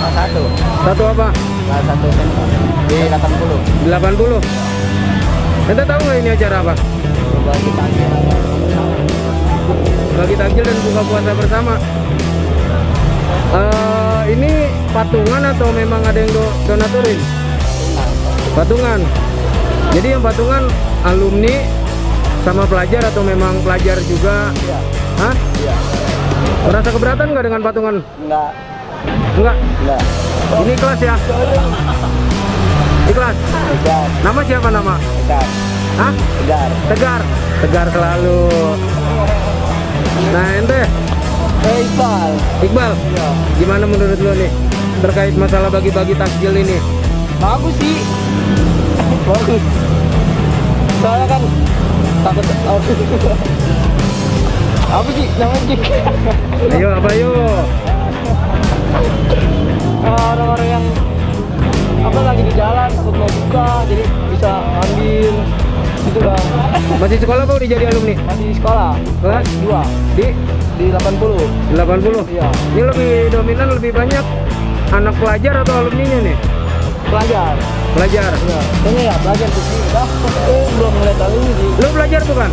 Satu. Satu apa? Kelas 1 SMK. Di 80. Di 80. Ente tahu nggak ini acara apa? Berbagi takjil. Bagi takjil dan buka puasa bersama. Ini patungan atau memang ada yang donatorin? Patungan. Jadi yang patungan alumni sama pelajar atau memang pelajar juga? Iya. Hah? Iya. Merasa keberatan nggak dengan patungan? Enggak. Enggak. Enggak. Ini kelas ya? Ikhlas. Tegar. Nama siapa nama? Tegar. Hah? Tegar. Tegar. Tegar selalu. Nah ente? Iqbal. Iqbal? Iya. Gimana menurut lo nih terkait masalah bagi-bagi takjil ini? Bagus sih. Bagus. Soalnya kan takut apa sih namanya Cik? Ayo apa yuk? Orang-orang yang apa lagi di jalan takut mau buka jadi bisa ambil gitu bang. Masih sekolah apa udah jadi alumni? Masih di sekolah Kelas 2 di 80. 80? Iya. Ini lebih dominan, lebih banyak anak pelajar atau alumninya nih? Pelajar. Pelajar? Iya. Kayaknya ya pelajar tuh sih. Belum ngeliat alumni sih. Lu pelajar bukan?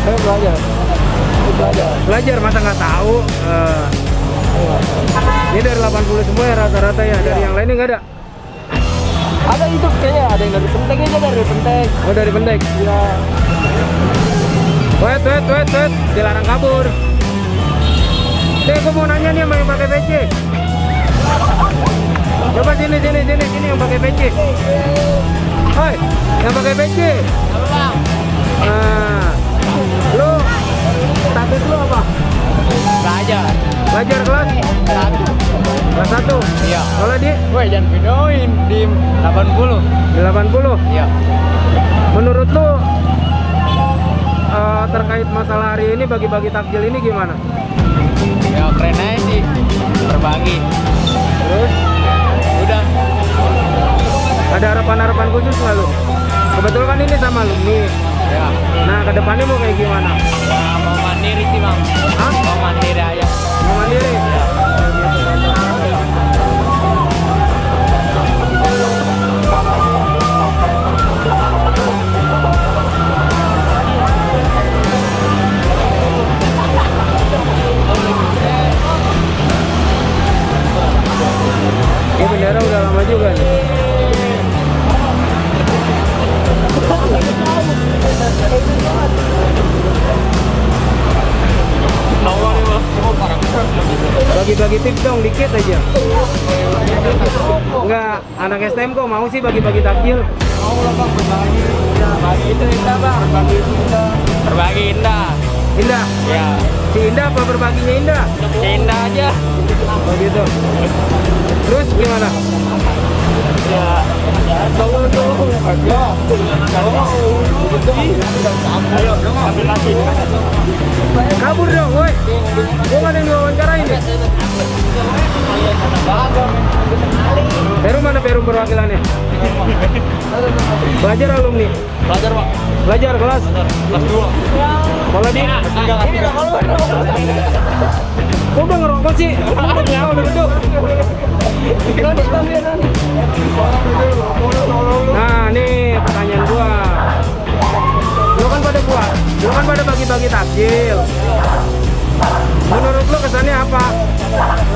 Saya pelajar. Saya pelajar. Pelajar masa nggak tahu? Iya. Ini dari 80 semua ya rata-rata ya? Dari yang lainnya nggak ada? Ada itu kayaknya ada yang dari Penteng aja dari Penteng. Oh dari Pendek? Iya. Wait, dilarang kabur. Gue mau nanya nih sama yang pakai PC. Coba sini yang pakai PC. Hoi, yang pakai PC. Nah, lu status lu apa? Pelajar. Pelajar kelas? Kelas 1? Iya. Kalau di? Woi jangan videoin di 80. Di 80? Iya. Menurut lu terkait masalah hari ini bagi-bagi takjil ini gimana? Ya keren aja sih. Berbagi. Terus? Udah. Ada harapan-harapan khusus nggak lu? Kebetulan kan ini sama alumni. Ya. Nah, kedepannya mau kayak gimana? Mau mandiri sih bang. Hah? Mau mandiri aja. Mau mandiri? Ya. Ini bendera udah lama juga nih. Bagi-bagi tips dong dikit aja. Enggak, anak STM kok mau sih bagi-bagi takjil? Mau lah bang berbagi. Ya. Berbagi itu indah bang. Berbagi itu indah. Berbagi indah. Indah? Ya. Si Indah apa berbaginya Indah? Indah aja. Oh gitu. Terus gimana? Ya. Tolong dong. Ayo, ambil lagi. Kabur dong, woi. Gua nggak ada yang diwawancara ini. Perum mana Perum perwakilannya? Pelajar alumni? Pelajar pak. Pelajar kelas? Kelas 2. Kalau di? Ini udah kalau Kok udah ngerokok sih? Udah duduk. Nah, nih pertanyaan gua. Lu kan pada bagi-bagi takjil. Menurut lu kesannya apa?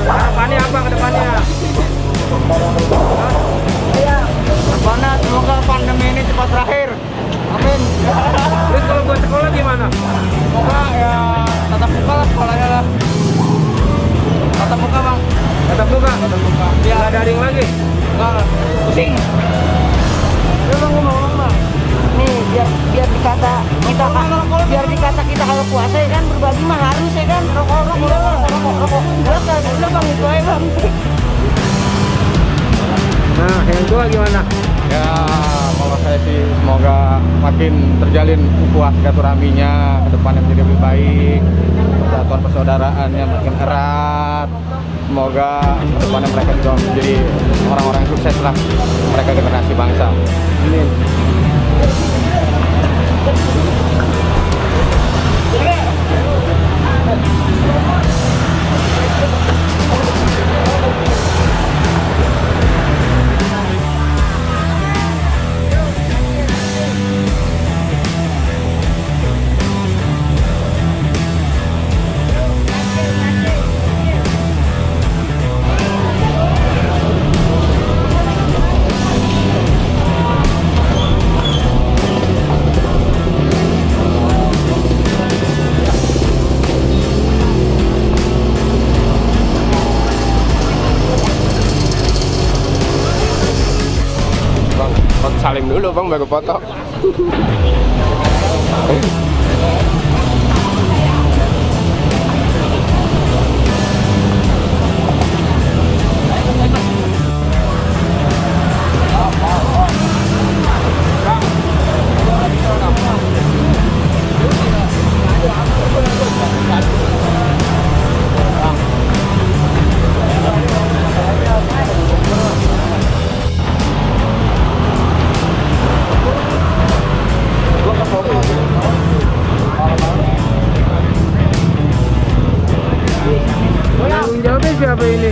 Harapannya apa ke depannya? Mana semoga pandemi ini cepat berakhir. Amin. Terus kalau buat sekolah gimana? Semoga ya tatap muka lah sekolahnya lah. Tatap muka bang. Tatap muka? Ya. Nggak daring lagi? Enggak. Pusing. Lu bang ngomong bang. Nih biar dikata kita kalau puasa ya kan berbagi mah harus ya kan rokok udah bang itu aja bang. Nah yang tua gimana? Ya kalau saya sih semoga makin terjalin ukhuwah silaturahminya ke depannya menjadi lebih baik, persatuan persaudaraannya makin erat. Semoga ke depannya mereka juga menjadi orang-orang yang sukses lah, mereka generasi bangsa. Amin. salim dulu bang baru foto. Tanggung jawabnya siapa ini?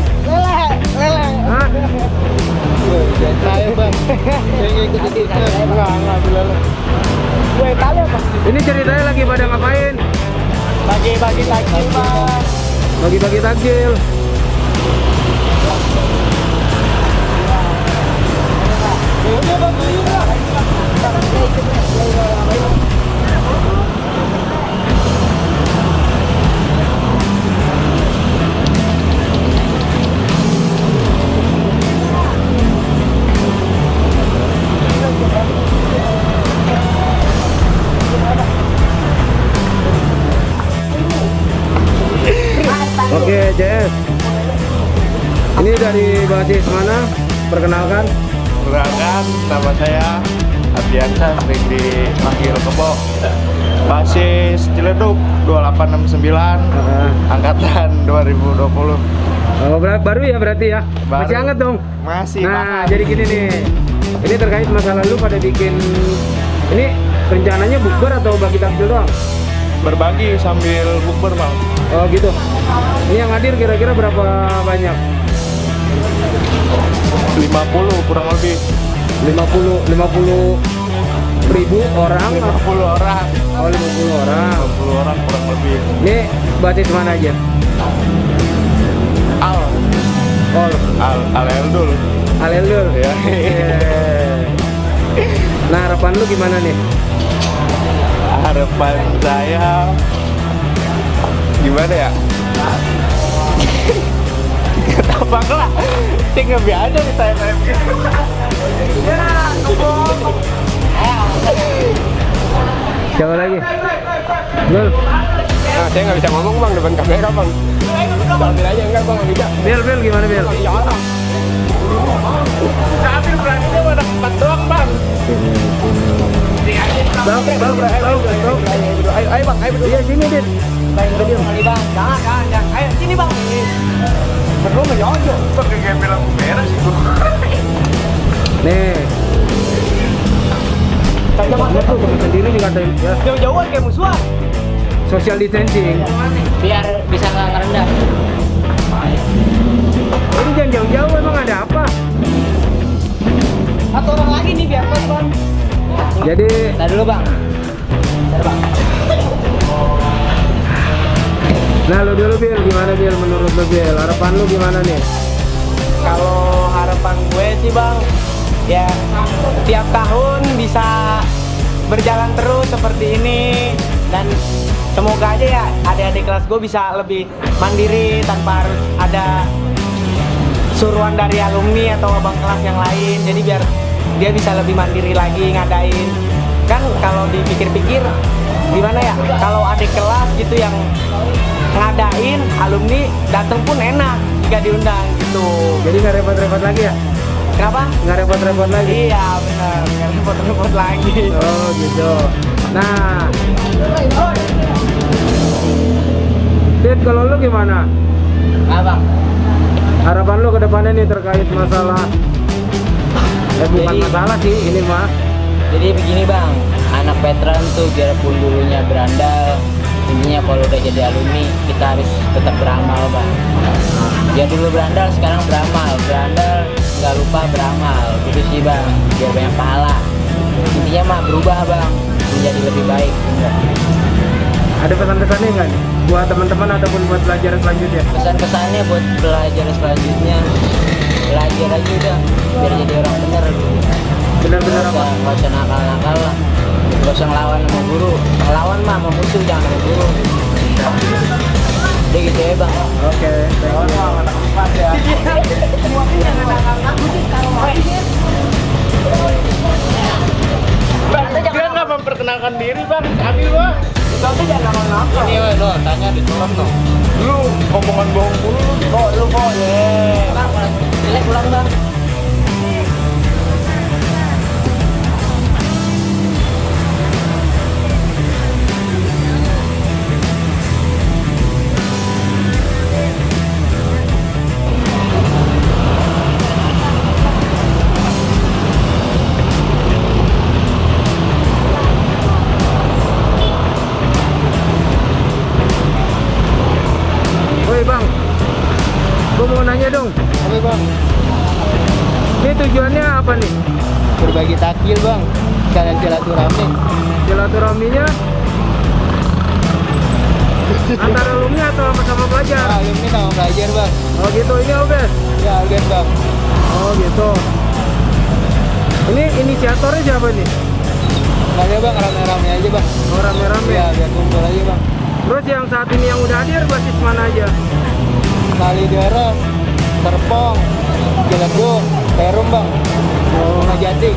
Lele. Hah? Saya bang, saya nggak ikut itu. Enggak bilal. Gue tali apa? Ini ceritanya lagi pada ngapain? Bagi-bagi takjil bang. Bagi-bagi takjil. Oke, JS. Ini dari basis mana? Perkenalkan. Perkenalkan, nama saya Ardiansa, sering dipanggil Kebo. Basis Ciledug 2869, angkatan 2020. Oh, baru ya berarti ya? Baru. Masih hangat dong? Masih. Nah, jadi gini nih. Ini terkait masa lalu pada bikin ini rencananya bukber atau bagi takjil doang? Berbagi sambil bukber bang. Oh gitu. Ini yang hadir kira-kira berapa banyak? 50 kurang lebih. 50 ribu orang? 50 orang. Oh 50 orang. 50 orang kurang lebih. Ini basis mana aja? Al Eldul. Alelul. Ya. Nah harapan lu gimana nih? Harapan saya gimana ya? Ketebak lah. Tinggal biasa di saya Siapa lagi? Bel, Nah, saya nggak bisa ngomong bang depan kamera bang. Ambil aja enggak bang, nggak bisa. Bel gimana Bel? Ambil beraninya ada 4 doang bang. Bang. Ayo bang, ayo. Iya sini Dit. Bang, kali bang. Jangan. Ayo sini bang. Perlu menjauh. Pakai kayak lampu merah sih gua. Nih. Kamu tuh temen sendiri dikatain ya. Jauh-jauhan kayak musuhan. Social distancing. Biar bisa nggak ngerendah. Ini jangan jauh-jauh emang ada apa? Atau orang lagi nih biar pas bang. Jadi Ntar dulu bang. nah lu dulu Bil, gimana Bil menurut lu Bil? Harapan lu gimana nih? Kalau harapan gue sih bang, ya tiap tahun bisa berjalan terus seperti ini dan semoga aja ya adik-adik kelas gue bisa lebih mandiri tanpa harus ada suruhan dari alumni atau abang kelas yang lain. Jadi biar dia bisa lebih mandiri lagi ngadain. Kan kalau dipikir-pikir gimana ya, kalau adik kelas gitu yang ngadain, alumni datang pun enak jika diundang gitu. Jadi nggak repot-repot lagi ya? Kenapa? Nggak repot-repot lagi? Iya benar, nggak repot-repot lagi. Oh gitu. Nah, Dit, kalau lu gimana? Abang, Harapan lu ke depannya nih terkait masalah bukan Jadi- masalah sih ini mah. jadi begini bang, anak veteran tuh biarpun dulunya berandal, intinya kalau udah jadi alumni kita harus tetap beramal bang. Ya dulu berandal, sekarang beramal. Berandal nggak lupa beramal, gitu sih bang, biar banyak pahala. Intinya mah berubah bang, menjadi lebih baik. Ada pesan-pesannya nggak nih buat teman-teman ataupun buat pelajaran selanjutnya? Pesan-pesannya buat pelajar selanjutnya, belajar aja udah, biar jadi orang bener. Benar-benar apa? Nggak usah nakal-nakal lah, nggak usah ngelawan sama guru. Ngelawan mah sama musuh, jangan sama guru. Udah gitu ya bang. Oke, thank you. mandiri bang, ambil bang. Tapi jangan nakal-nakal. Ini lo tanya di colong dong. Lu omongan bohong mulu lu. Oh, lu boleh. Jelek pulang bang. Woi bang, gue mau nanya dong. Oke bang, Ini tujuannya apa nih? berbagi takjil bang, sekalian silaturahmi. Silaturahminya antara alumni atau sama pelajar? Alumni sama pelajar bang. Oh gitu, ini Oges. Ya algen bang. Oh gitu. Ini inisiatornya siapa nih? Kalian bang rame-rame aja bang. Oh rame-rame. Ya biar kumpul aja bang. Terus yang saat ini yang udah hadir basis mana aja? Kalideres, Serpong, Ciledug, Perum bang. Ngajati.